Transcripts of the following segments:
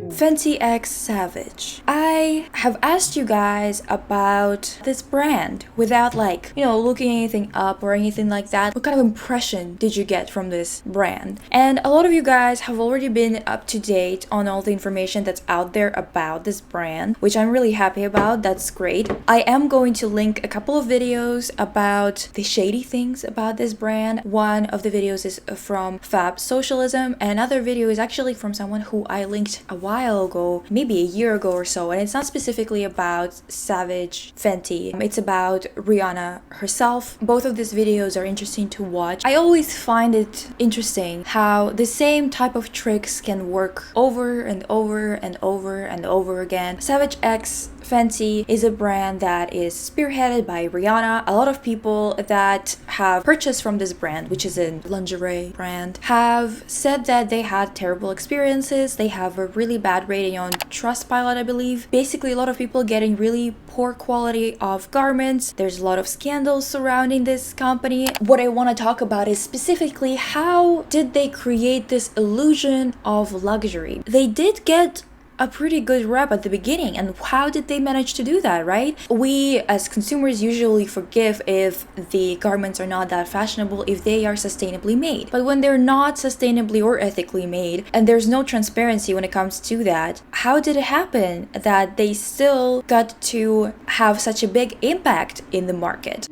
Fenty X Savage. I have asked you guys about this brand without looking anything up or anything like that. What kind of impression did you get from this brand? And a lot of you guys have already been up to date on all the information that's out there about this brand, which I'm really happy about. That's great. I am going to link a couple of videos about the shady things about this brand. One of the videos is from Fab Socialism, and another video is actually from someone who I linked a while ago, maybe a year ago or so, and it's not specifically about Savage Fenty. It's about Rihanna herself. Both of these videos are interesting to watch. I always find it interesting how the same type of tricks can work over and over and over and over again. Savage X Fenty is a brand that is spearheaded by Rihanna. A lot of people that have purchased from this brand, which is a lingerie brand, have said that they had terrible experiences. They have a really bad rating on Trustpilot, I believe. Basically, a lot of people getting really poor quality of garments. There's a lot of scandals surrounding this company. What I want to talk about is specifically how did they create this illusion of luxury? They did get a pretty good rep at the beginning, and how did they manage to do that, right? We as consumers usually forgive if the garments are not that fashionable if they are sustainably made, but when they're not sustainably or ethically made and there's no transparency when it comes to that, how did it happen that they still got to have such a big impact in the market?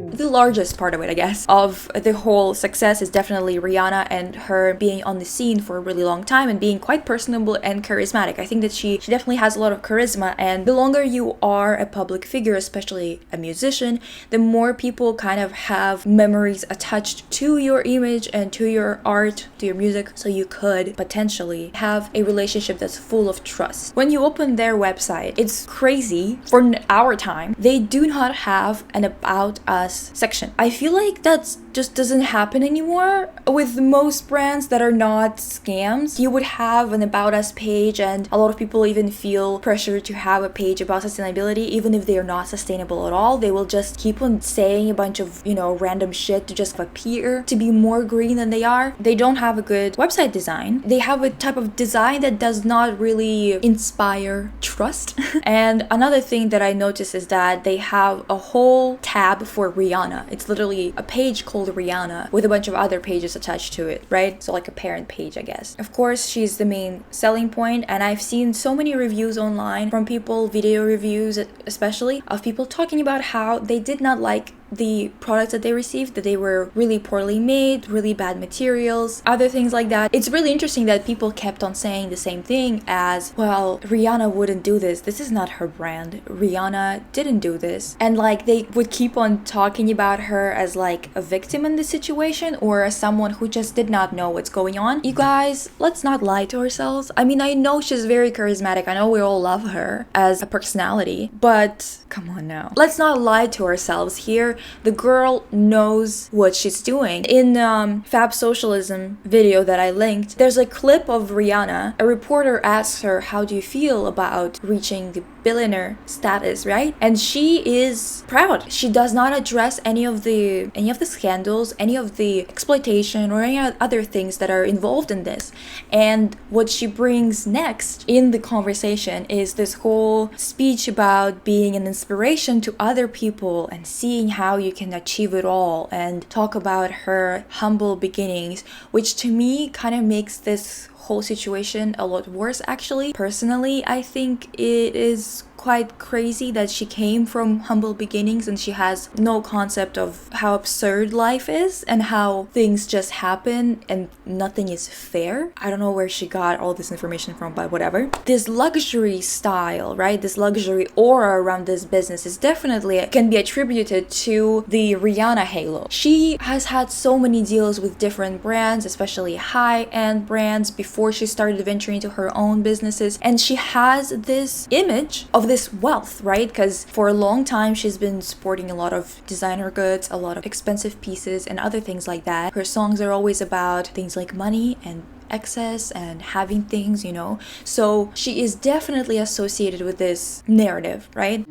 The largest part of it, I guess, of the whole success is definitely Rihanna and her being on the scene for a really long time and being quite personable and charismatic. I think that she definitely has a lot of charisma, and the longer you are a public figure, especially a musician, the more people kind of have memories attached to your image and to your art, to your music, so you could potentially have a relationship that's full of trust. When you open their website, it's crazy. For our time, they do not have an About Us section. I feel like that just doesn't happen anymore with most brands that are not scams. You would have an About Us page, and a lot of people even feel pressure to have a page about sustainability even if they are not sustainable at all. They will just keep on saying a bunch of random shit to just appear to be more green than they are. They don't have a good website design. They have a type of design that does not really inspire trust. And another thing that I noticed is that they have a whole tab for Rihanna. It's literally a page called Rihanna with a bunch of other pages attached to it, right? So like a parent page, I guess. Of course, she's the main selling point, and I've seen so many reviews online from people, video reviews especially, of people talking about how they did not like the products that they received, that they were really poorly made, really bad materials, other things like that. It's really interesting that people kept on saying the same thing as, well, Rihanna wouldn't do this. This is not her brand. Rihanna didn't do this. And they would keep on talking about her as a victim in this situation, or as someone who just did not know what's going on. You guys, let's not lie to ourselves. I mean, I know she's very charismatic. I know we all love her as a personality, but come on now. Let's not lie to ourselves here. The girl knows what she's doing. In Fab Socialism video that I linked, there's a clip of Rihanna. A reporter asks her, how do you feel about reaching the billionaire status, right? And she is proud. She does not address any of the scandals, any of the exploitation, or any other things that are involved in this. And what she brings next in the conversation is this whole speech about being an inspiration to other people and seeing how you can achieve it all, and talk about her humble beginnings, which to me kind of makes this whole situation a lot worse, actually. Personally, I think it is quite crazy that she came from humble beginnings and she has no concept of how absurd life is and how things just happen and nothing is fair. I don't know where she got all this information from, but whatever. This luxury style, right? This luxury aura around this business is definitely can be attributed to the Rihanna halo. She has had so many deals with different brands, especially high-end brands, before she started venturing into her own businesses, and she has this image of this wealth, right? Because for a long time she's been sporting a lot of designer goods, a lot of expensive pieces, and other things like that. Her songs are always about things like money and excess and having things, so she is definitely associated with this narrative, right?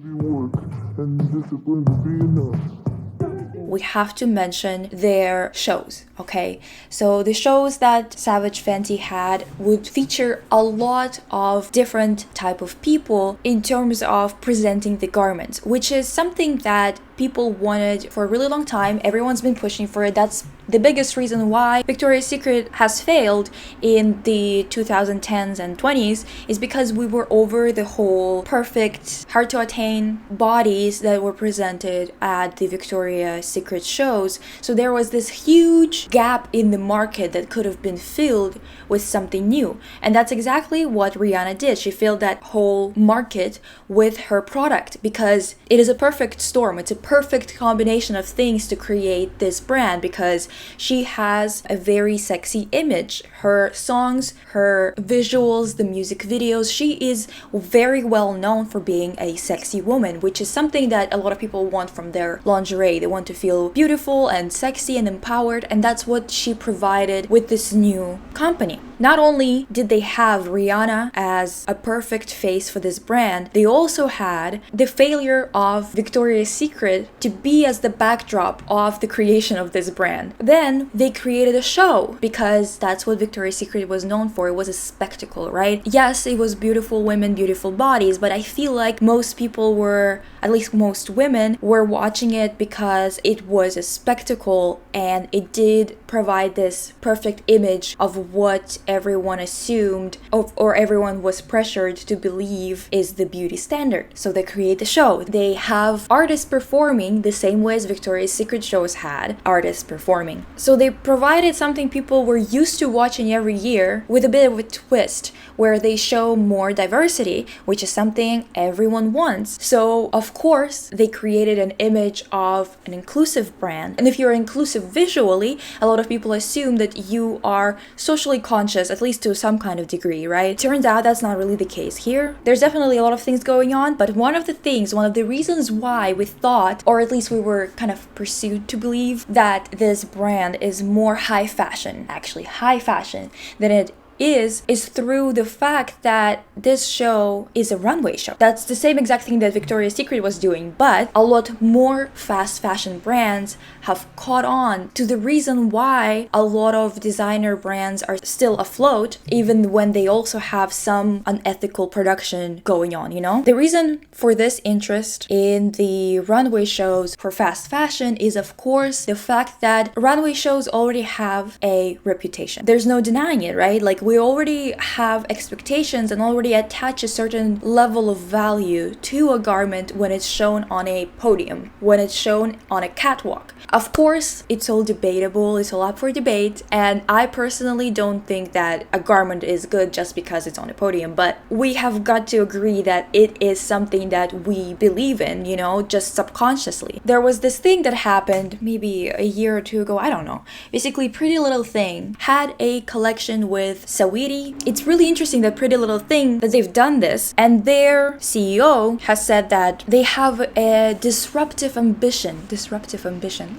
we have to mention their shows, okay? So the shows that Savage Fenty had would feature a lot of different type of people in terms of presenting the garments, which is something that people wanted for a really long time. Everyone's been pushing for it. That's the biggest reason why Victoria's Secret has failed in the 2010s and 20s, is because we were over the whole perfect, hard to attain bodies that were presented at the Victoria's Secret shows. So there was this huge gap in the market that could have been filled with something new. And that's exactly what Rihanna did. She filled that whole market with her product, because it is a perfect storm. It's a perfect combination of things to create this brand, because she has a very sexy image. Her songs, her visuals, the music videos, she is very well known for being a sexy woman, which is something that a lot of people want from their lingerie. They want to feel beautiful and sexy and empowered, and that's what she provided with this new company. Not only did they have Rihanna as a perfect face for this brand, they also had the failure of Victoria's Secret to be as the backdrop of the creation of this brand. Then they created a show, because that's what Victoria's Secret was known for. It was a spectacle, right? Yes, it was beautiful women, beautiful bodies, but I feel like most people were, at least most women, were watching it because it was a spectacle, and it did provide this perfect image of what everyone assumed or everyone was pressured to believe is the beauty standard. So they create the show. They have artists performing the same way as Victoria's Secret shows had artists performing. So they provided something people were used to watching every year, with a bit of a twist where they show more diversity, which is something everyone wants. So of course they created an image of an inclusive brand. And if you're inclusive visually, a lot of people assume that you are socially conscious, at least to some kind of degree, right? Turns out that's not really the case here. There's definitely a lot of things going on, but one of the reasons why we thought, or at least we were kind of pursued to believe, that this brand is more high fashion than it is through the fact that this show is a runway show. That's the same exact thing that Victoria's Secret was doing, but a lot more fast fashion brands have caught on to the reason why a lot of designer brands are still afloat, even when they also have some unethical production going on, you know? The reason for this interest in the runway shows for fast fashion is, of course, the fact that runway shows already have a reputation. There's no denying it, right? Like, we already have expectations and already attach a certain level of value to a garment when it's shown on a podium, when it's shown on a catwalk. Of course, it's all debatable, it's all up for debate, and I personally don't think that a garment is good just because it's on a podium, but we have got to agree that it is something that we believe in, you know, just subconsciously. There was this thing that happened maybe a year or two ago, I don't know. Basically, Pretty Little Thing had a collection with Saweetie. It's really interesting that Pretty Little Thing, that they've done this, and their CEO has said that they have a disruptive ambition,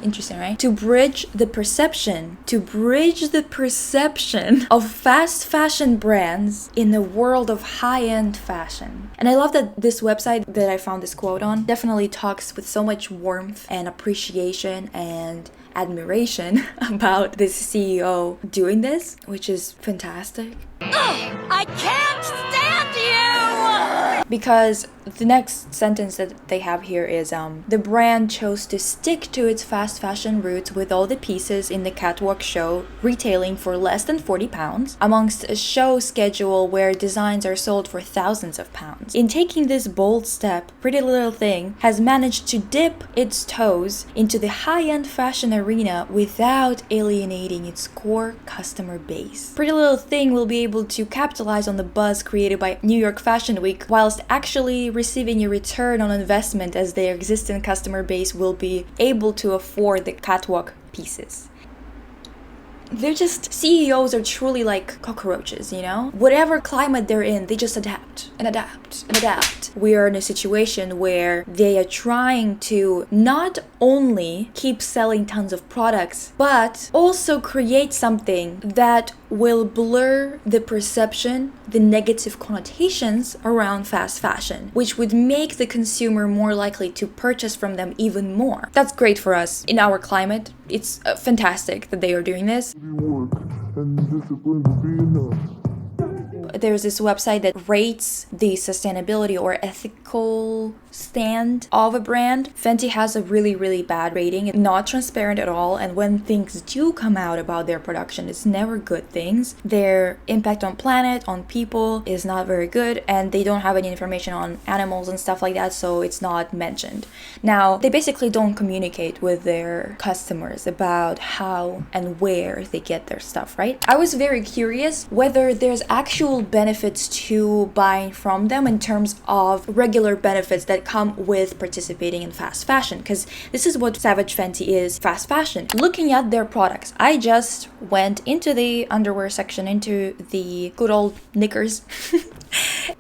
interesting, right? To bridge the perception of fast fashion brands in the world of high-end fashion. And I love that this website that I found this quote on definitely talks with so much warmth and appreciation and admiration about this CEO doing this, which is fantastic. I can't stand you! Because the next sentence that they have here is the brand chose to stick to its fast fashion roots, with all the pieces in the catwalk show retailing for less than £40, amongst a show schedule where designs are sold for thousands of pounds. In taking this bold step, Pretty Little Thing has managed to dip its toes into the high-end fashion arena without alienating its core customer base. Pretty Little Thing will be able to capitalize on the buzz created by New York Fashion Week, whilst actually receiving a return on investment, as their existing customer base will be able to afford the catwalk pieces. They're just, CEOs are truly like cockroaches, you know? Whatever climate they're in, they just adapt. adapt and adapt and adapt. We are in a situation where they are trying to not only keep selling tons of products, but also create something that will blur the perception, the negative connotations around fast fashion, which would make the consumer more likely to purchase from them even more. That's great for us in our climate. It's fantastic that they are doing this. There's this website that rates the sustainability or ethical stand of a brand. Fenty has a really bad rating. It's not transparent at all, and when things do come out about their production, it's never good things. Their impact on planet, on people is not very good, and they don't have any information on animals and stuff like that, so it's not mentioned. Now, they basically don't communicate with their customers about how and where they get their stuff, right? I was very curious whether there's actual benefits to buying from them in terms of regular benefits that come with participating in fast fashion, because this is what Savage Fenty is, fast fashion. Looking at their products, I just went into the underwear section, into the good old knickers.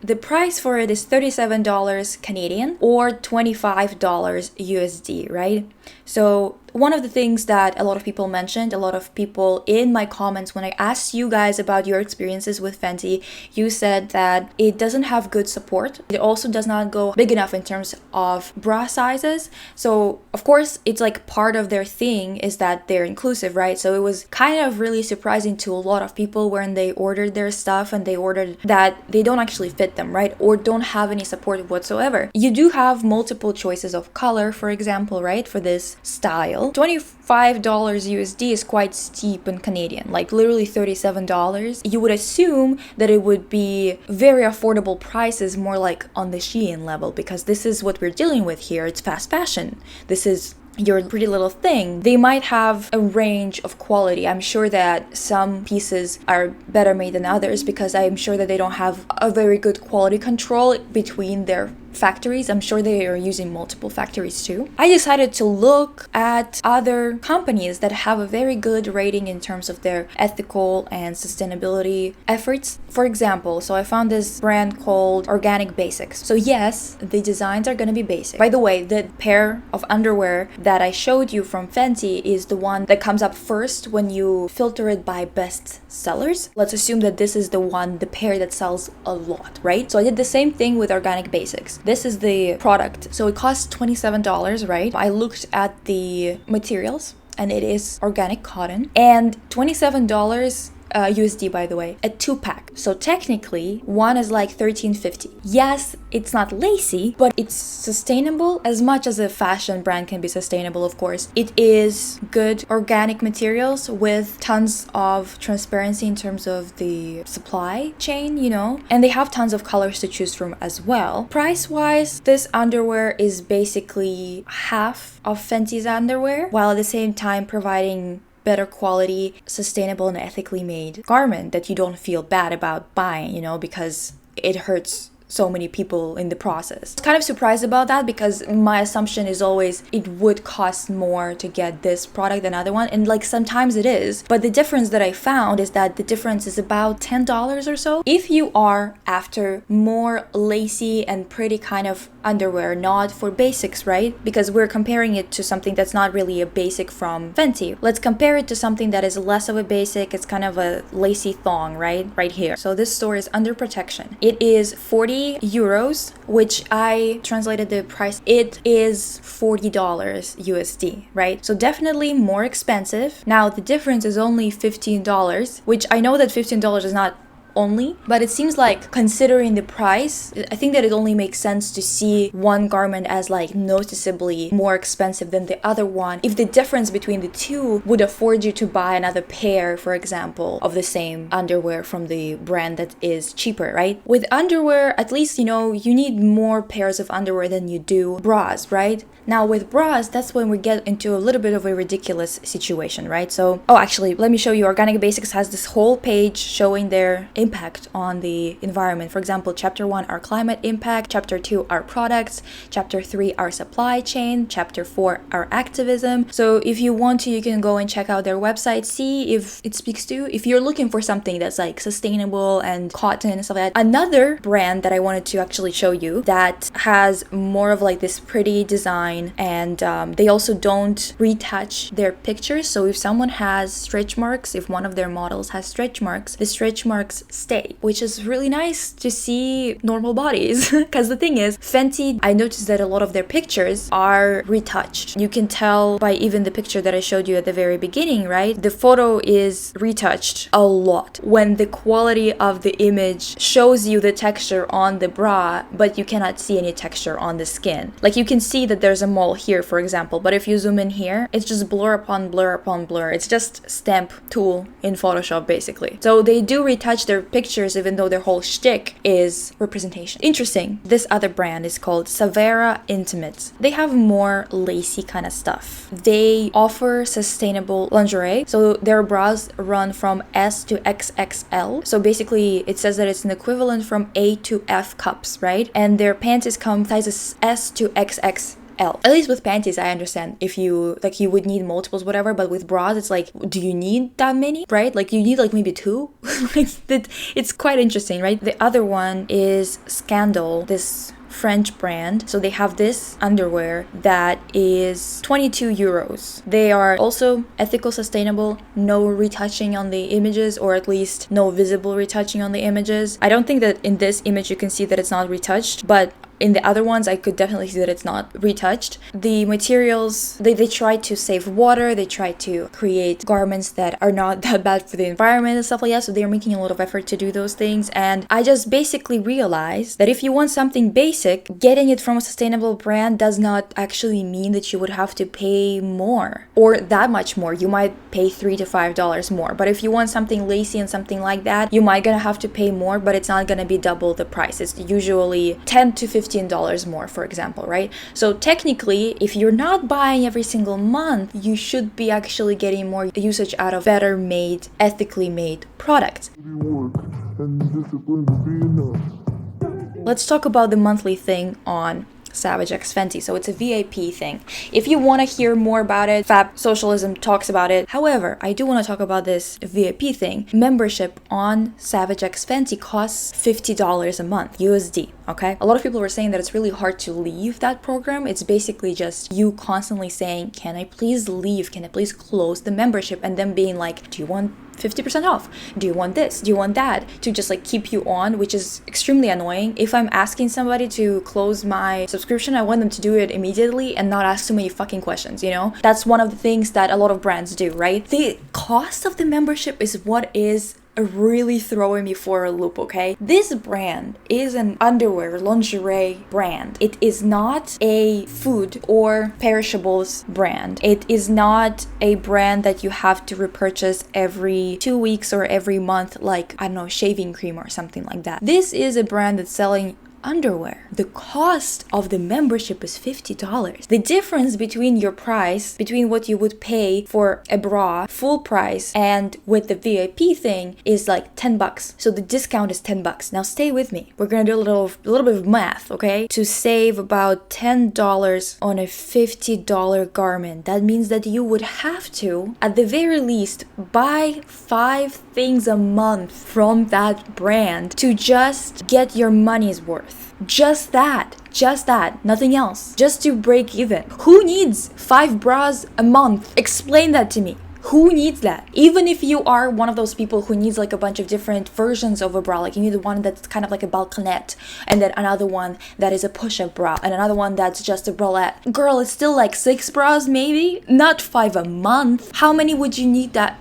The price for it is $37 Canadian or $25 USD, right? So one of the things that a lot of people mentioned, a lot of people in my comments when I asked you guys about your experiences with Fenty, you said that it doesn't have good support. It also does not go big enough in terms of bra sizes. So of course, it's like part of their thing is that they're inclusive, right? So it was kind of really surprising to a lot of people when they ordered their stuff and they ordered that they don't actually fit them, right? Or don't have any support whatsoever. You do have multiple choices of color, for example, right? For this style. $25 USD is quite steep in Canadian, like literally $37. You would assume that it would be very affordable prices, more like on the Shein level, because this is what we're dealing with here. It's fast fashion. This is your pretty little thing. They might have a range of quality. I'm sure that some pieces are better made than others because I'm sure that they don't have a very good quality control between their factories. I'm sure they are using multiple factories too. I decided to look at other companies that have a very good rating in terms of their ethical and sustainability efforts. For example, so I found this brand called Organic Basics. So yes, the designs are gonna be basic. By the way, the pair of underwear that I showed you from Fenty is the one that comes up first when you filter it by best sellers. Let's assume that this is the pair that sells a lot, right? So I did the same thing with Organic Basics. This is the product. So it costs $27, right? I looked at the materials and it is organic cotton, and $27 USD, by the way, a 2-pack. So technically, one is like $13.50. Yes, it's not lacy, but it's sustainable as much as a fashion brand can be sustainable, of course. It is good organic materials with tons of transparency in terms of the supply chain, you know, and they have tons of colors to choose from as well. Price-wise, this underwear is basically half of Fenty's underwear, while at the same time providing better quality, sustainable and ethically made garment that you don't feel bad about buying, you know, because it hurts so many people in the process. I'm kind of surprised about that because my assumption is always it would cost more to get this product than other one, and like sometimes it is, but the difference that I found is that the difference is about $10 or so. If you are after more lacy and pretty kind of underwear, not for basics, right? Because we're comparing it to something that's not really a basic from Fenty. Let's compare it to something that is less of a basic. It's kind of a lacy thong, right? Right here. So this store is Under Protection. It is 40 euros, which I translated the price. It is $40 USD, right? So definitely more expensive. Now the difference is only $15, which I know that $15 is not only, but it seems like considering the price, I think that it only makes sense to see one garment as like noticeably more expensive than the other one if the difference between the two would afford you to buy another pair, for example, of the same underwear from the brand that is cheaper, right? With underwear, at least, you know, you need more pairs of underwear than you do bras, right? Now with bras, that's when we get into a little bit of a ridiculous situation, right? So, oh, actually, let me show you. Organic Basics has this whole page showing their impact on the environment. For example, chapter 1, our climate impact, chapter 2, our products, chapter 3, our supply chain, chapter 4, our activism. So if you want to, you can go and check out their website, see if it speaks to you. If you're looking for something that's like sustainable and cotton and stuff like that. Another brand that I wanted to actually show you that has more of like this pretty design, and they also don't retouch their pictures. So if someone has stretch marks, if one of their models has stretch marks, the stretch marks stay, which is really nice to see normal bodies. Because the thing is, Fenty, I noticed that a lot of their pictures are retouched. You can tell by even the picture that I showed you at the very beginning, right? The photo is retouched a lot. When the quality of the image shows you the texture on the bra, but you cannot see any texture on the skin. Like you can see that there's a mole here, for example, but if you zoom in here, it's just blur upon blur upon blur. It's just stamp tool in Photoshop, basically. So they do retouch their pictures, even though their whole shtick is representation. Interesting. This other brand is called Savage Intimates. They have more lacy kind of stuff. They offer sustainable lingerie. So their bras run from S to XXL. So basically it says that it's an equivalent from A to F cups, right? And their panties come sizes S to XXL. At least with panties, I understand if you like, you would need multiples, whatever, but with bras, it's like, do you need that many, right? Like you need like maybe 2. It's quite interesting, right? The other one is Scandal, this French brand. So they have this underwear that is 22 euros. They are also ethical, sustainable, no retouching on the images, or at least no visible retouching on the images. I don't think that in this image you can see that it's not retouched, but in the other ones, I could definitely see that it's not retouched. The materials, they try to save water, they try to create garments that are not that bad for the environment and stuff like that, so they're making a lot of effort to do those things. And I just basically realized that if you want something basic, getting it from a sustainable brand does not actually mean that you would have to pay more, or that much more. You might pay $3 to $5 more, but if you want something lacy and something like that, you might gonna have to pay more, but it's not gonna be double the price. It's usually $10 to $15 more, for example, right? So technically, if you're not buying every single month, you should be actually getting more usage out of better made, ethically made products. Let's talk about the monthly thing on Savage X Fenty. So it's a VIP thing. If you want to hear more about it, Fab Socialism talks about it. However, I do want to talk about this VIP thing. Membership on Savage X Fenty costs $50 a month, USD, okay? A lot of people were saying that it's really hard to leave that program. It's basically just you constantly saying, can I please leave? Can I please close the membership? And then being like, do you want 50% off? Do you want this? Do you want that? To just like keep you on, which is extremely annoying. If I'm asking somebody to close my subscription, I want them to do it immediately and not ask too many fucking questions, you know? That's one of the things that a lot of brands do, right? The cost of the membership is what is really throwing me for a loop, okay? This brand is an underwear, lingerie brand. It is not a food or perishables brand. It is not a brand that you have to repurchase every 2 weeks or every month, like, I don't know, shaving cream or something like that. This is a brand that's selling underwear. The cost of the membership is $50. The difference between your price, between what you would pay for a bra full price and with the VIP thing, is like $10. So the discount is $10. Now stay with me. We're gonna do a little bit of math, okay? To save about $10 on a $50 garment, that means that you would have to, at the very least, buy 5 things a month from that brand to just get your money's worth. Just that, nothing else. Just to break even. Who needs 5 bras a month? Explain that to me. Who needs that? Even if you are one of those people who needs like a bunch of different versions of a bra, like you need one that's kind of like a balconette, and then another one that is a push-up bra, and another one that's just a bralette. Girl, it's still like 6 bras maybe, not 5 a month. How many would you need that?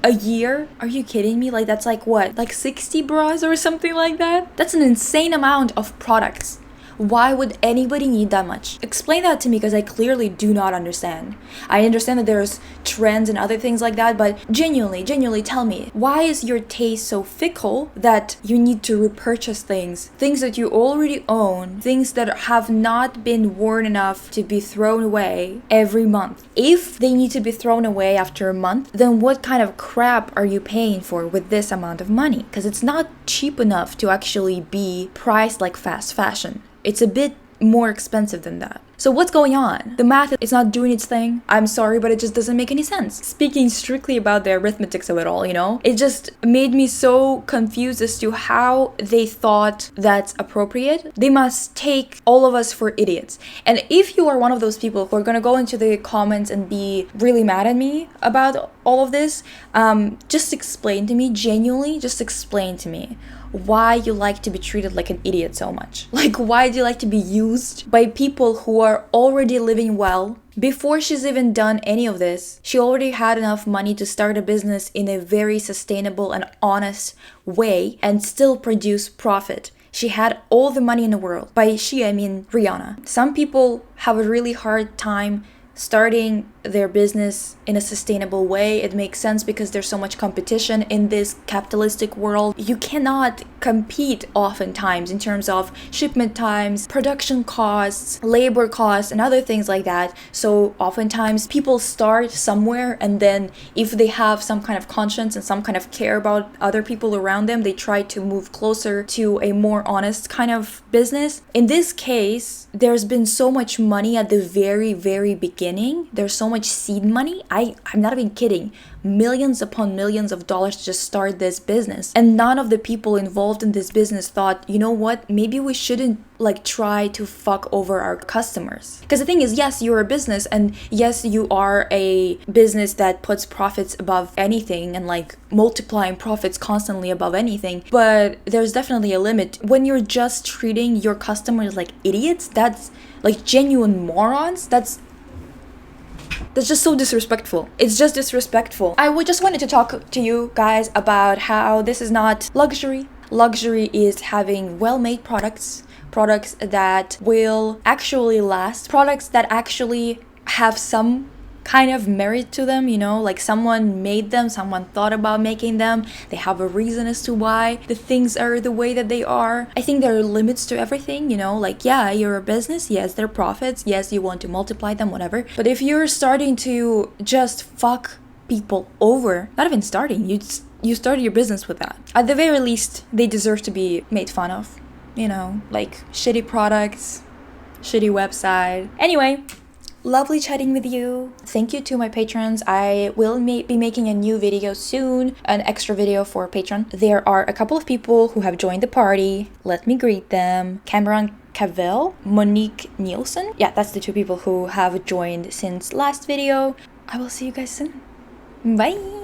A year? Are you kidding me? Like that's like what? Like 60 bras or something like that? That's an insane amount of products. Why would anybody need that much? Explain that to me, because I clearly do not understand. I understand that there's trends and other things like that, but genuinely tell me, why is your taste so fickle that you need to repurchase things that you already own, things that have not been worn enough to be thrown away every month? If they need to be thrown away after a month, then what kind of crap are you paying for with this amount of money? Because it's not cheap enough to actually be priced like fast fashion. It's a bit more expensive than that. So what's going on? The math is not doing its thing. I'm sorry, but it just doesn't make any sense. Speaking strictly about the arithmetics of it all, it just made me so confused as to how they thought that's appropriate. They must take all of us for idiots. And if you are one of those people who are gonna go into the comments and be really mad at me about all of this, just explain to me, genuinely, just explain to me why you like to be treated like an idiot so much. Like, why do you like to be used by people who are already living well? Before she's even done any of this, she already had enough money to start a business in a very sustainable and honest way and still produce profit. She had all the money in the world. By she, I mean Rihanna. Some people have a really hard time starting their business in a sustainable way. It makes sense because there's so much competition in this capitalistic world. You cannot compete oftentimes in terms of shipment times, production costs, labor costs, and other things like that. So oftentimes people start somewhere, and then if they have some kind of conscience and some kind of care about other people around them, they try to move closer to a more honest kind of business. In this case, there's been so much money at the very beginning. There's so much seed money. I'm not even kidding. Millions upon millions of dollars to just start this business. And none of the people involved in this business thought, you know what, maybe we shouldn't try to fuck over our customers. Because the thing is, yes, you're a business, and yes, you are a business that puts profits above anything and multiplying profits constantly above anything. But there's definitely a limit. When you're just treating your customers like idiots, that's genuine morons, that's just so disrespectful. It's just disrespectful. I just wanted to talk to you guys about how this is not luxury. Luxury is having well-made products that will actually last, products that actually have some kind of merit to them, someone made them, someone thought about making them, they have a reason as to why the things are the way that they are. I think there are limits to everything, yeah, you're a business, yes, there are profits, yes, you want to multiply them, whatever. But if you're starting to just fuck people over, not even starting, you started your business with that. At the very least, they deserve to be made fun of, shitty products, shitty website. Anyway, lovely chatting with you. Thank you to my patrons. I will be making a new video soon, an extra video for Patreon. There are a couple of people who have joined the party. Let me greet them. Cameron Cavell, Monique Nielsen. Yeah, that's the two people who have joined since last video. I will see you guys soon. Bye!